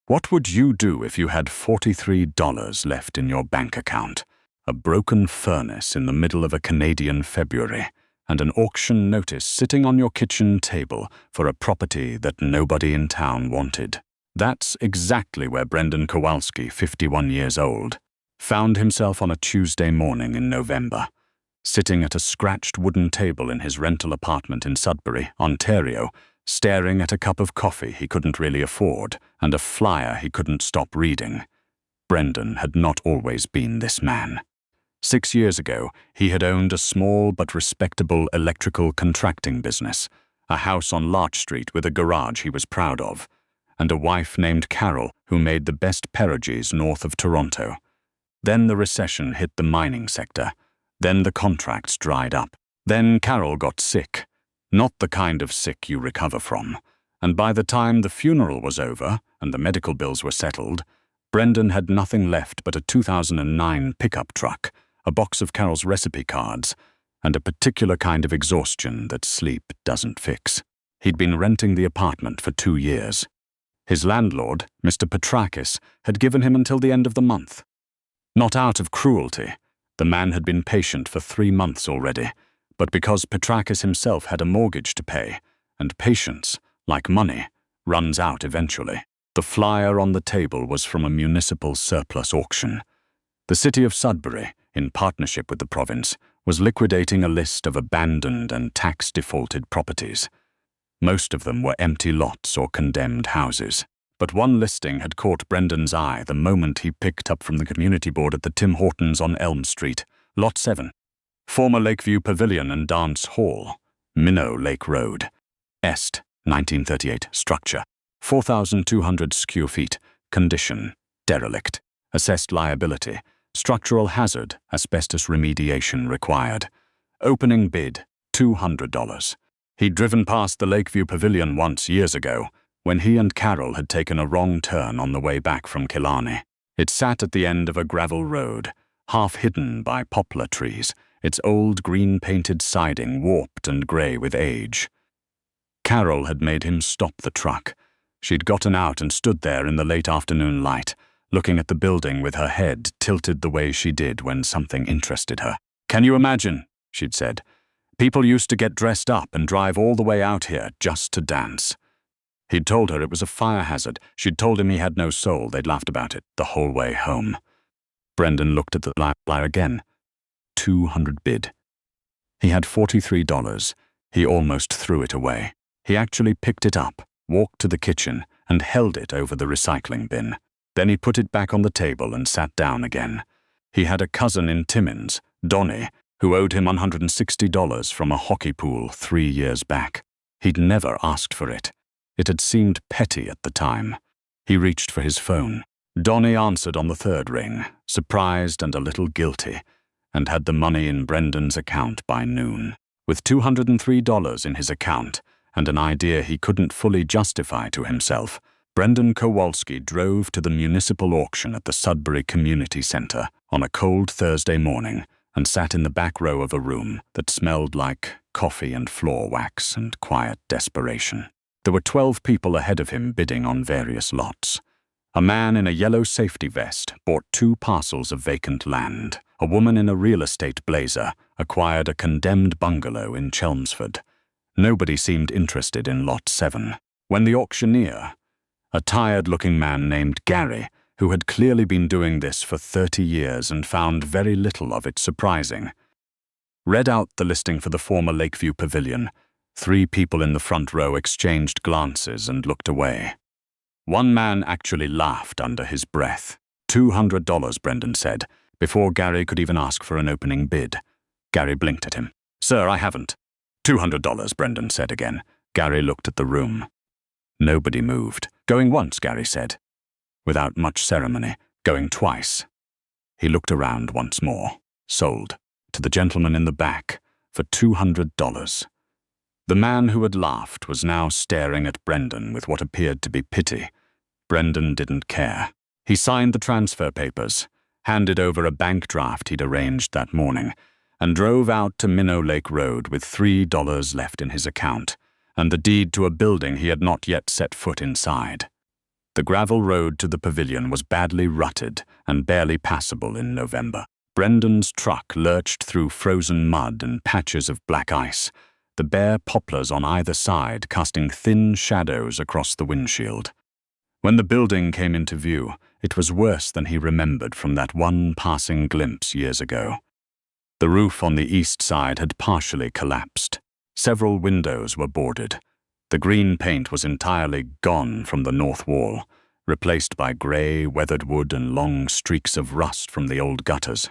What would you do if you had $43 left in your bank account, a broken furnace in the middle of a Canadian February, and an auction notice sitting on your kitchen table for a property that nobody in town wanted? That's exactly where Brendan Kowalski, 51 years old, found himself on a Tuesday morning in November, sitting at a scratched wooden table in his rental apartment in Sudbury, Ontario, staring at a cup of coffee he couldn't really afford and a flyer he couldn't stop reading. Brendan had not always been this man. 6 years ago, he had owned a small but respectable electrical contracting business, a house on Larch Street with a garage he was proud of, and a wife named Carol who made the best perogies north of Toronto. Then the recession hit the mining sector. Then the contracts dried up. Then Carol got sick. Not the kind of sick you recover from. And by the time the funeral was over and the medical bills were settled, Brendan had nothing left but a 2009 pickup truck, a box of Carol's recipe cards, and a particular kind of exhaustion that sleep doesn't fix. He'd been renting the apartment for 2 years. His landlord, Mr. Petrakis, had given him until the end of the month. Not out of cruelty. The man had been patient for 3 months already, but because Petrakis himself had a mortgage to pay, and patience, like money, runs out eventually. The flyer on the table was from a municipal surplus auction. The city of Sudbury, in partnership with the province, was liquidating a list of abandoned and tax-defaulted properties. Most of them were empty lots or condemned houses. But one listing had caught Brendan's eye the moment he picked up from the community board at the Tim Hortons on Elm Street, Lot 7. Former Lakeview Pavilion and Dance Hall, Minnow Lake Road. Est, 1938, structure. 4,200 square feet, condition, derelict. Assessed liability, structural hazard, asbestos remediation required. Opening bid, $200. He'd driven past the Lakeview Pavilion once years ago, when he and Carol had taken a wrong turn on the way back from Killarney. It sat at the end of a gravel road, half hidden by poplar trees, its old green-painted siding warped and grey with age. Carol had made him stop the truck. She'd gotten out and stood there in the late afternoon light, looking at the building with her head tilted the way she did when something interested her. "Can you imagine?" she'd said. "People used to get dressed up and drive all the way out here just to dance." He'd told her it was a fire hazard. She'd told him he had no soul. They'd laughed about it the whole way home. Brendan looked at the flyer again. 200 bid. He had $43. He almost threw it away. He actually picked it up, walked to the kitchen, and held it over the recycling bin. Then he put it back on the table and sat down again. He had a cousin in Timmins, Donnie, who owed him $160 from a hockey pool 3 years back. He'd never asked for it. It had seemed petty at the time. He reached for his phone. Donnie answered on the third ring, surprised and a little guilty, and had the money in Brendan's account by noon. With $203 in his account and an idea he couldn't fully justify to himself, Brendan Kowalski drove to the municipal auction at the Sudbury Community Centre on a cold Thursday morning and sat in the back row of a room that smelled like coffee and floor wax and quiet desperation. There were 12 people ahead of him bidding on various lots. A man in a yellow safety vest bought 2 parcels of vacant land. A woman in a real estate blazer acquired a condemned bungalow in Chelmsford. Nobody seemed interested in Lot 7. When the auctioneer, a tired-looking man named Gary, who had clearly been doing this for 30 years and found very little of it surprising, read out the listing for the former Lakeview Pavilion, 3 people in the front row exchanged glances and looked away. One man actually laughed under his breath. $200, Brendan said, before Gary could even ask for an opening bid. Gary blinked at him. "Sir, I haven't." $200, Brendan said again. Gary looked at the room. Nobody moved. "Going once," Gary said, without much ceremony. "Going twice." He looked around once more. "Sold. To the gentleman in the back, for $200. The man who had laughed was now staring at Brendan with what appeared to be pity. Brendan didn't care. He signed the transfer papers, handed over a bank draft he'd arranged that morning, and drove out to Minnow Lake Road with $3 left in his account, and the deed to a building he had not yet set foot inside. The gravel road to the pavilion was badly rutted and barely passable in November. Brendan's truck lurched through frozen mud and patches of black ice, the bare poplars on either side casting thin shadows across the windshield. When the building came into view, it was worse than he remembered from that one passing glimpse years ago. The roof on the east side had partially collapsed. Several windows were boarded. The green paint was entirely gone from the north wall, replaced by grey, weathered wood and long streaks of rust from the old gutters.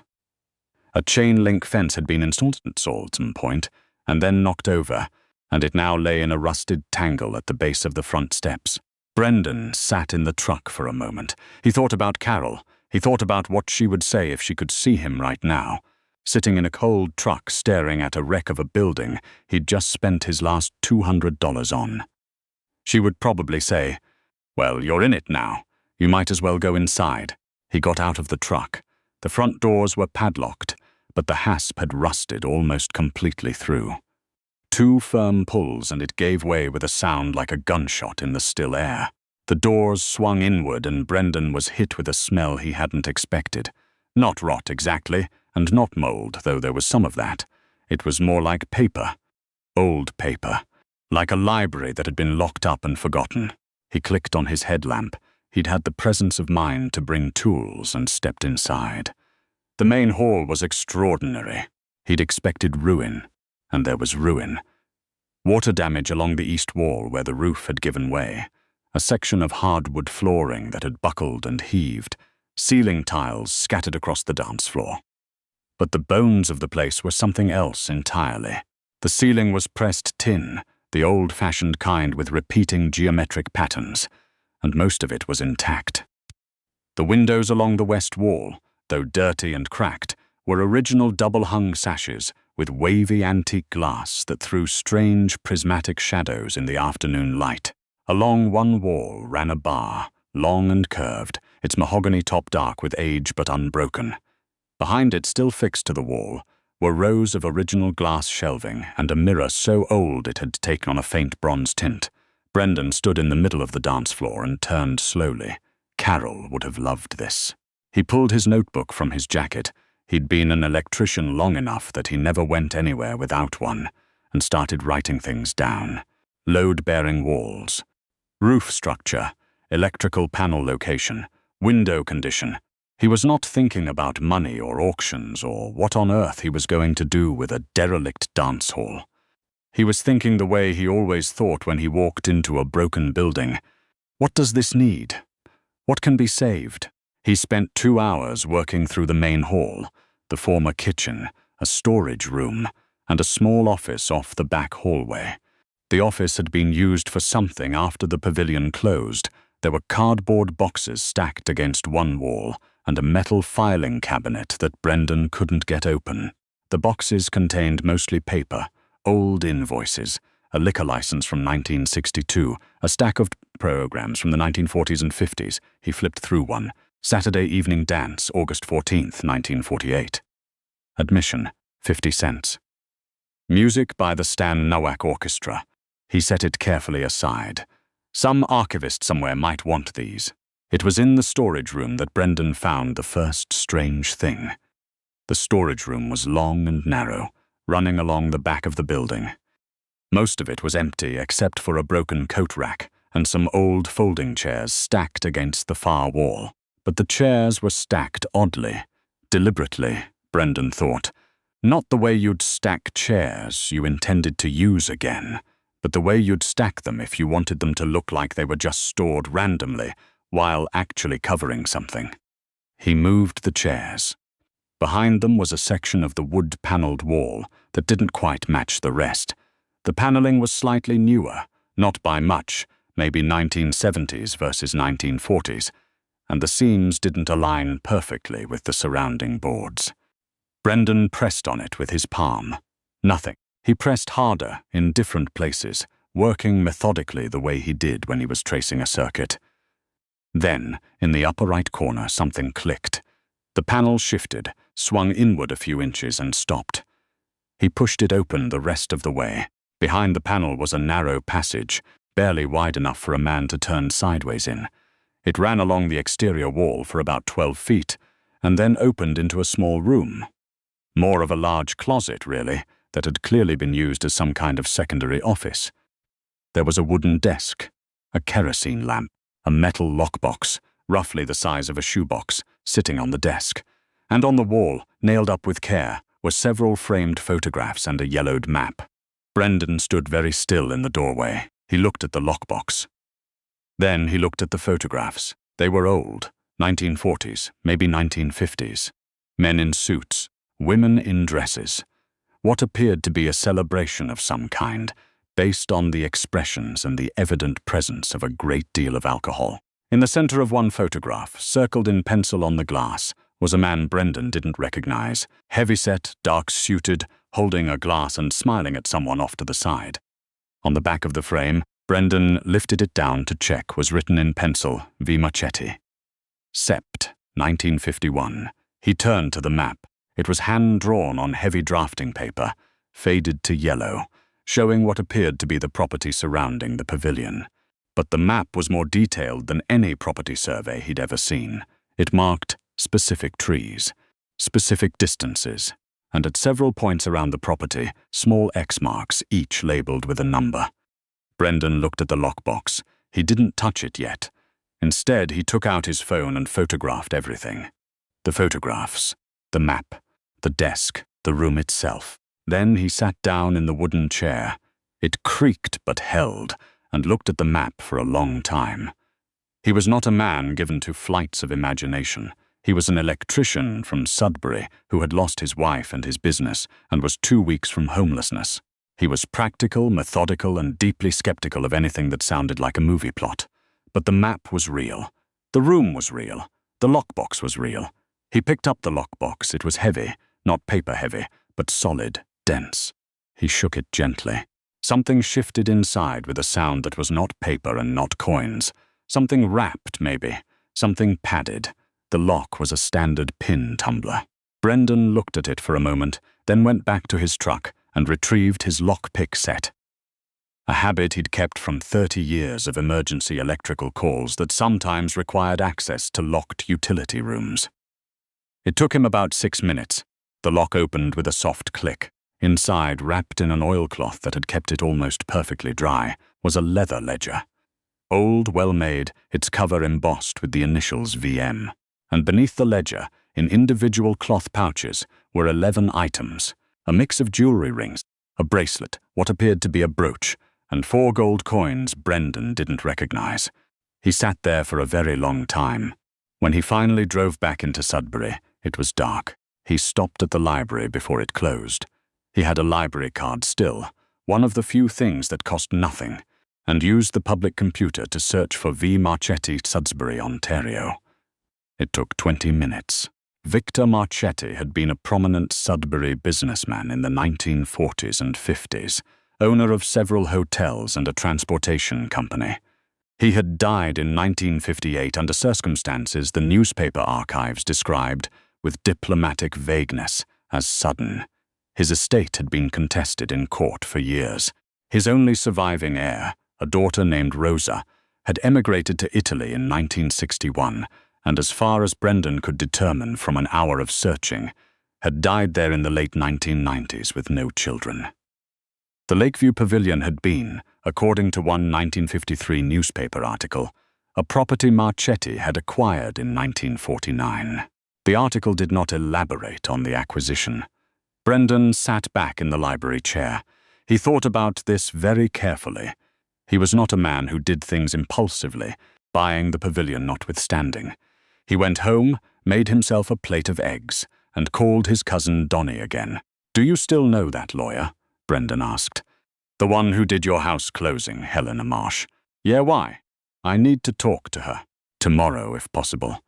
A chain-link fence had been installed at some point, and then knocked over, and it now lay in a rusted tangle at the base of the front steps. Brendan sat in the truck for a moment. He thought about Carol. He thought about what she would say if she could see him right now, sitting in a cold truck staring at a wreck of a building he'd just spent his last $200 on. She would probably say, "Well, you're in it now. You might as well go inside." He got out of the truck. The front doors were padlocked, but the hasp had rusted almost completely through. 2 firm pulls and it gave way with a sound like a gunshot in the still air. The doors swung inward and Brendan was hit with a smell he hadn't expected. Not rot exactly, and not mold, though there was some of that. It was more like paper. Old paper. Like a library that had been locked up and forgotten. He clicked on his headlamp. He'd had the presence of mind to bring tools and stepped inside. The main hall was extraordinary. He'd expected ruin, and there was ruin. Water damage along the east wall where the roof had given way. A section of hardwood flooring that had buckled and heaved. Ceiling tiles scattered across the dance floor. But the bones of the place were something else entirely. The ceiling was pressed tin, the old-fashioned kind with repeating geometric patterns, and most of it was intact. The windows along the west wall, though dirty and cracked, were original double-hung sashes with wavy antique glass that threw strange prismatic shadows in the afternoon light. Along one wall ran a bar, long and curved, its mahogany top dark with age but unbroken. Behind it, still fixed to the wall, were rows of original glass shelving and a mirror so old it had taken on a faint bronze tint. Brendan stood in the middle of the dance floor and turned slowly. Carol would have loved this. He pulled his notebook from his jacket. He'd been an electrician long enough that he never went anywhere without one, and started writing things down. Load-bearing walls. Roof structure. Electrical panel location. Window condition. He was not thinking about money or auctions or what on earth he was going to do with a derelict dance hall. He was thinking the way he always thought when he walked into a broken building. What does this need? What can be saved? He spent 2 hours working through the main hall, the former kitchen, a storage room, and a small office off the back hallway. The office had been used for something after the pavilion closed. There were cardboard boxes stacked against one wall, and a metal filing cabinet that Brendan couldn't get open. The boxes contained mostly paper, old invoices, a liquor license from 1962, a stack of programs from the 1940s and 50s. He flipped through one. Saturday Evening Dance, August 14th, 1948. Admission, 50 cents. Music by the Stan Nowak Orchestra. He set it carefully aside. Some archivist somewhere might want these. It was in the storage room that Brendan found the first strange thing. The storage room was long and narrow, running along the back of the building. Most of it was empty except for a broken coat rack and some old folding chairs stacked against the far wall. But the chairs were stacked oddly, deliberately, Brendan thought. Not the way you'd stack chairs you intended to use again, but the way you'd stack them if you wanted them to look like they were just stored randomly, while actually covering something. He moved the chairs. Behind them was a section of the wood-paneled wall that didn't quite match the rest. The paneling was slightly newer, not by much, maybe 1970s versus 1940s, and the seams didn't align perfectly with the surrounding boards. Brendan pressed on it with his palm. Nothing. He pressed harder in different places, working methodically the way he did when he was tracing a circuit. Then, in the upper right corner, something clicked. The panel shifted, swung inward a few inches and stopped. He pushed it open the rest of the way. Behind the panel was a narrow passage, barely wide enough for a man to turn sideways in. It ran along the exterior wall for about 12 feet, and then opened into a small room. More of a large closet, really, that had clearly been used as some kind of secondary office. There was a wooden desk, a kerosene lamp, a metal lockbox, roughly the size of a shoebox, sitting on the desk. And on the wall, nailed up with care, were several framed photographs and a yellowed map. Brendan stood very still in the doorway. He looked at the lockbox. Then he looked at the photographs. They were old, 1940s, maybe 1950s. Men in suits, women in dresses. What appeared to be a celebration of some kind, based on the expressions and the evident presence of a great deal of alcohol. In the center of one photograph, circled in pencil on the glass, was a man Brendan didn't recognize, heavyset, dark-suited, holding a glass and smiling at someone off to the side. On the back of the frame, Brendan lifted it down to check, was written in pencil, V. Marchetti. Sept, 1951. He turned to the map. It was hand-drawn on heavy drafting paper, faded to yellow, showing what appeared to be the property surrounding the pavilion. But the map was more detailed than any property survey he'd ever seen. It marked specific trees, specific distances, and at several points around the property, small X marks, each labeled with a number. Brendan looked at the lockbox. He didn't touch it yet. Instead, he took out his phone and photographed everything. The photographs, the map, the desk, the room itself. Then he sat down in the wooden chair. It creaked but held, and looked at the map for a long time. He was not a man given to flights of imagination. He was an electrician from Sudbury who had lost his wife and his business and was 2 weeks from homelessness. He was practical, methodical, and deeply skeptical of anything that sounded like a movie plot. But the map was real. The room was real. The lockbox was real. He picked up the lockbox. It was heavy, not paper-heavy, but solid, dense. He shook it gently. Something shifted inside with a sound that was not paper and not coins. Something wrapped, maybe. Something padded. The lock was a standard pin tumbler. Brendan looked at it for a moment, then went back to his truck and retrieved his lockpick set. A habit he'd kept from 30 years of emergency electrical calls that sometimes required access to locked utility rooms. It took him about 6 minutes. The lock opened with a soft click. Inside, wrapped in an oilcloth that had kept it almost perfectly dry, was a leather ledger. Old, well-made, its cover embossed with the initials VM. And beneath the ledger, in individual cloth pouches, were 11 items, a mix of jewelry rings, a bracelet, what appeared to be a brooch, and 4 gold coins Brendan didn't recognize. He sat there for a very long time. When he finally drove back into Sudbury, it was dark. He stopped at the library before it closed. He had a library card still, one of the few things that cost nothing, and used the public computer to search for V. Marchetti, Sudbury, Ontario. It took 20 minutes. Victor Marchetti had been a prominent Sudbury businessman in the 1940s and 50s, owner of several hotels and a transportation company. He had died in 1958 under circumstances the newspaper archives described, with diplomatic vagueness, as sudden. His estate had been contested in court for years. His only surviving heir, a daughter named Rosa, had emigrated to Italy in 1961, and as far as Brendan could determine from an hour of searching, had died there in the late 1990s with no children. The Lakeview Pavilion had been, according to one 1953 newspaper article, a property Marchetti had acquired in 1949. The article did not elaborate on the acquisition. Brendan sat back in the library chair. He thought about this very carefully. He was not a man who did things impulsively, buying the pavilion notwithstanding. He went home, made himself a plate of eggs, and called his cousin Donnie again. "Do you still know that lawyer?" Brendan asked. "The one who did your house closing, Helena Marsh." "Yeah, why?" "I need to talk to her. Tomorrow, if possible."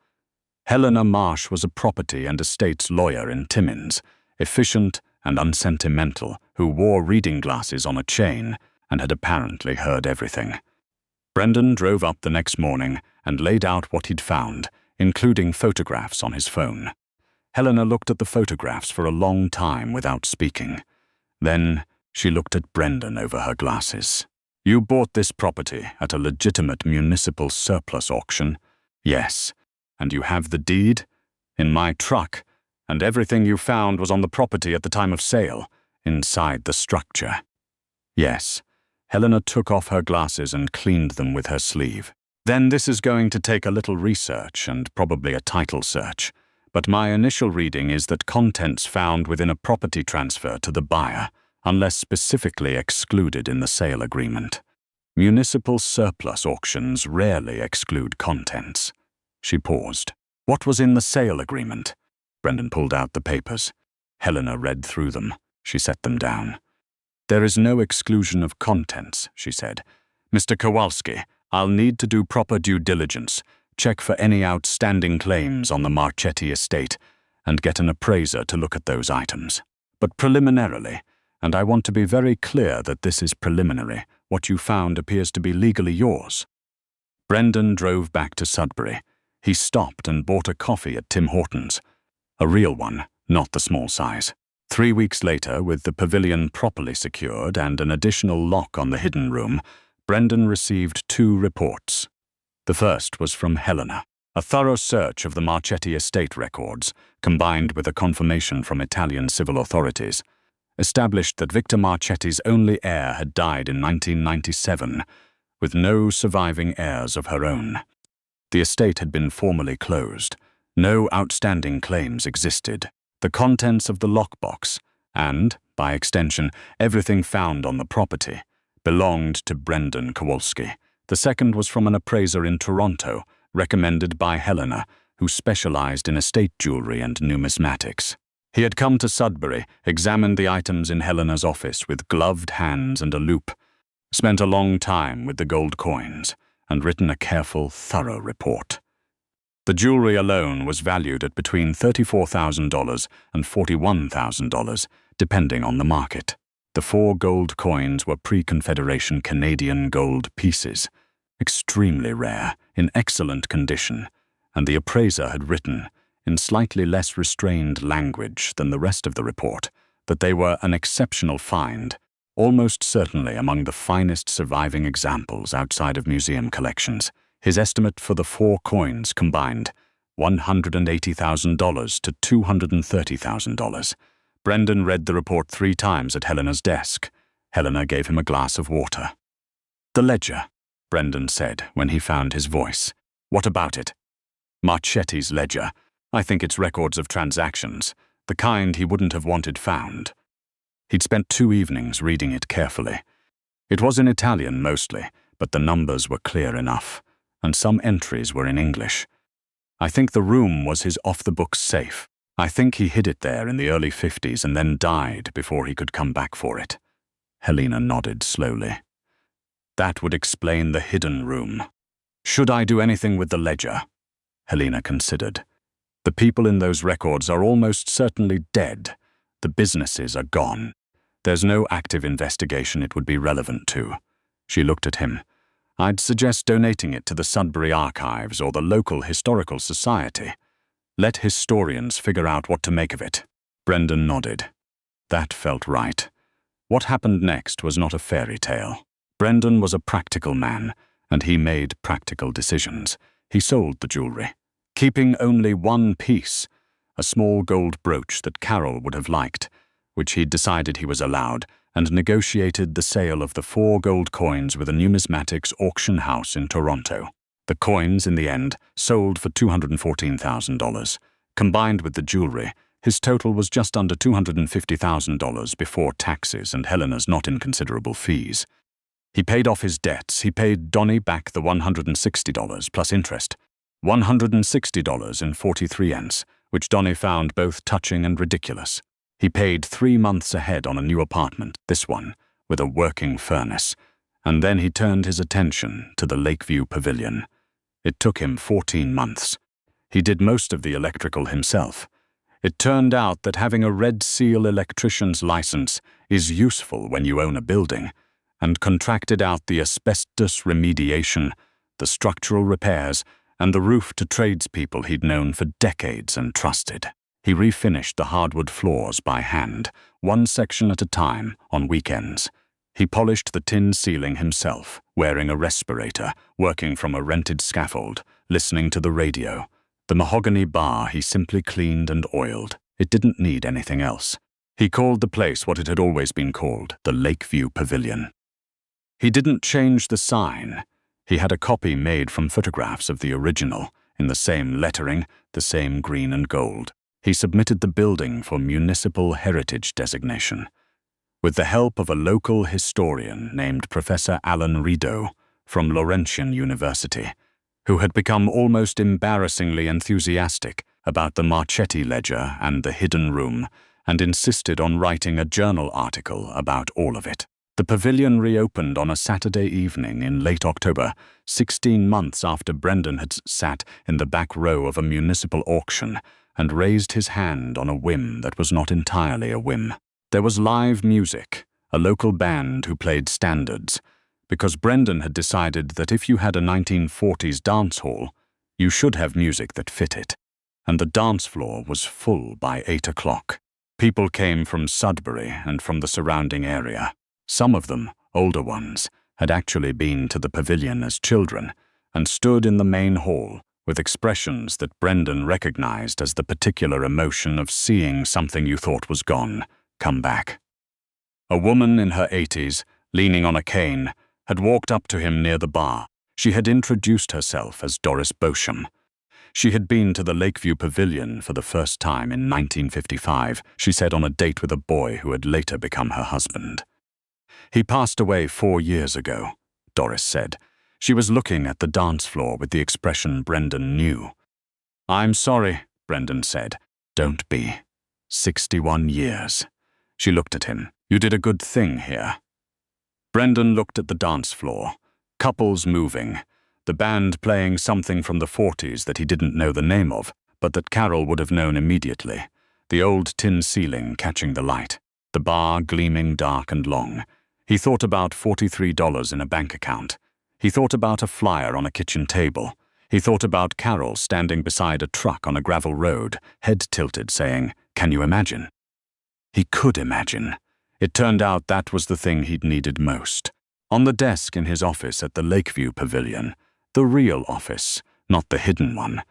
Helena Marsh was a property and estates lawyer in Timmins, efficient and unsentimental, who wore reading glasses on a chain and had apparently heard everything. Brendan drove up the next morning and laid out what he'd found, including photographs on his phone. Helena looked at the photographs for a long time without speaking. Then she looked at Brendan over her glasses. "You bought this property at a legitimate municipal surplus auction?" Yes. And you have the deed? In my truck. And everything you found was on the property at the time of sale, inside the structure. Yes. Helena took off her glasses and cleaned them with her sleeve. Then this is going to take a little research and probably a title search. But my initial reading is that contents found within a property transfer to the buyer, unless specifically excluded in the sale agreement. Municipal surplus auctions rarely exclude contents. She paused. What was in the sale agreement? Brendan pulled out the papers. Helena read through them. She set them down. There is no exclusion of contents, she said. Mr. Kowalski, I'll need to do proper due diligence, check for any outstanding claims on the Marchetti estate, and get an appraiser to look at those items. But preliminarily, and I want to be very clear that this is preliminary, what you found appears to be legally yours. Brendan drove back to Sudbury. He stopped and bought a coffee at Tim Hortons. A real one, not the small size. 3 weeks later, with the pavilion properly secured and an additional lock on the hidden room, Brendan received 2 reports. The first was from Helena. A thorough search of the Marchetti estate records, combined with a confirmation from Italian civil authorities, established that Victor Marchetti's only heir had died in 1997, with no surviving heirs of her own. The estate had been formally closed. No outstanding claims existed. The contents of the lockbox, and, by extension, everything found on the property, belonged to Brendan Kowalski. The second was from an appraiser in Toronto, recommended by Helena, who specialized in estate jewelry and numismatics. He had come to Sudbury, examined the items in Helena's office with gloved hands and a loupe, spent a long time with the gold coins, and written a careful, thorough report. The jewelry alone was valued at between $34,000 and $41,000, depending on the market. The 4 gold coins were pre-Confederation Canadian gold pieces, extremely rare, in excellent condition, and the appraiser had written, in slightly less restrained language than the rest of the report, that they were an exceptional find, almost certainly among the finest surviving examples outside of museum collections. His estimate for the 4 coins combined, $180,000 to $230,000. Brendan read the report 3 times at Helena's desk. Helena gave him a glass of water. "The ledger," Brendan said when he found his voice. "What about it?" "Marchetti's ledger. I think it's records of transactions, the kind he wouldn't have wanted found." He'd spent 2 evenings reading it carefully. It was in Italian mostly, but the numbers were clear enough, and some entries were in English. "I think the room was his off-the-books safe. I think he hid it there in the early 50s and then died before he could come back for it." Helena nodded slowly. "That would explain the hidden room. Should I do anything with the ledger?" Helena considered. "The people in those records are almost certainly dead. The businesses are gone. There's no active investigation it would be relevant to." She looked at him. "I'd suggest donating it to the Sudbury Archives or the local historical society. Let historians figure out what to make of it." Brendan nodded. That felt right. What happened next was not a fairy tale. Brendan was a practical man, and he made practical decisions. He sold the jewelry, keeping only 1 piece, a small gold brooch that Carol would have liked, which he'd decided he was allowed, and negotiated the sale of the 4 gold coins with a numismatics auction house in Toronto. The coins, in the end, sold for $214,000. Combined with the jewelry, his total was just under $250,000 before taxes and Helena's not inconsiderable fees. He paid off his debts. He paid Donnie back the $160 plus interest, $160.43, which Donnie found both touching and ridiculous. He paid 3 months ahead on a new apartment, this one, with a working furnace, and then he turned his attention to the Lakeview Pavilion. It took him 14 months. He did most of the electrical himself. It turned out that having a Red Seal electrician's license is useful when you own a building, and contracted out the asbestos remediation, the structural repairs, and the roof to tradespeople he'd known for decades and trusted. He refinished the hardwood floors by hand, 1 section at a time, on weekends. He polished the tin ceiling himself, wearing a respirator, working from a rented scaffold, listening to the radio. The mahogany bar he simply cleaned and oiled. It didn't need anything else. He called the place what it had always been called, the Lakeview Pavilion. He didn't change the sign. He had a copy made from photographs of the original, in the same lettering, the same green and gold. He submitted the building for municipal heritage designation. With the help of a local historian named Professor Alan Rideau from Laurentian University, who had become almost embarrassingly enthusiastic about the Marchetti ledger and the hidden room, and insisted on writing a journal article about all of it. The pavilion reopened on a Saturday evening in late October, 16 months after Brendan had sat in the back row of a municipal auction and raised his hand on a whim that was not entirely a whim. There was live music, a local band who played standards, because Brendan had decided that if you had a 1940s dance hall, you should have music that fit it. And the dance floor was full by 8 o'clock. People came from Sudbury and from the surrounding area. Some of them, older ones, had actually been to the pavilion as children and stood in the main hall with expressions that Brendan recognized as the particular emotion of seeing something you thought was gone come back. A woman in her 80s, leaning on a cane, had walked up to him near the bar. She had introduced herself as Doris Beauchamp. She had been to the Lakeview Pavilion for the first time in 1955, she said, on a date with a boy who had later become her husband. He passed away 4 years ago, Doris said. She was looking at the dance floor with the expression Brendan knew. I'm sorry, Brendan said. Don't be. 61 years. She looked at him. You did a good thing here. Brendan looked at the dance floor. Couples moving. The band playing something from the 40s that he didn't know the name of, but that Carol would have known immediately. The old tin ceiling catching the light. The bar gleaming dark and long. He thought about $43 in a bank account. He thought about a flyer on a kitchen table. He thought about Carol standing beside a truck on a gravel road, head tilted, saying, "Can you imagine?" He could imagine. It turned out that was the thing he'd needed most. On the desk in his office at the Lakeview Pavilion, the real office, not the hidden one.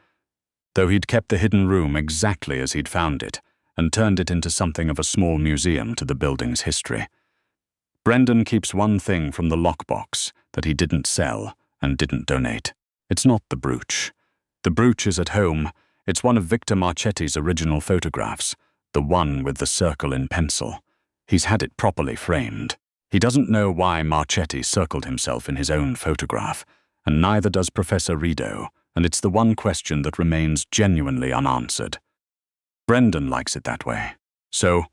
Though he'd kept the hidden room exactly as he'd found it, and turned it into something of a small museum to the building's history. Brendan keeps one thing from the lockbox that he didn't sell and didn't donate. It's not the brooch. The brooch is at home. It's one of Victor Marchetti's original photographs, the one with the circle in pencil. He's had it properly framed. He doesn't know why Marchetti circled himself in his own photograph, and neither does Professor Rideau, and it's the one question that remains genuinely unanswered. Brendan likes it that way. So,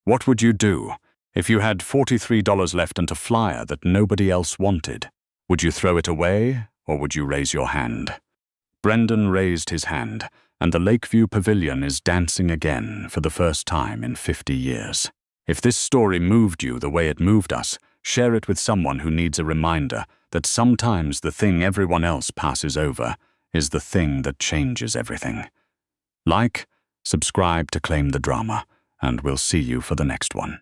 what would you do if you had $43 left and a flyer that nobody else wanted? Would you throw it away, or would you raise your hand? Brendan raised his hand, and the Lakeview Pavilion is dancing again for the first time in 50 years. If this story moved you the way it moved us, share it with someone who needs a reminder that sometimes the thing everyone else passes over is the thing that changes everything. Like, subscribe to Claim the Drama, and we'll see you for the next one.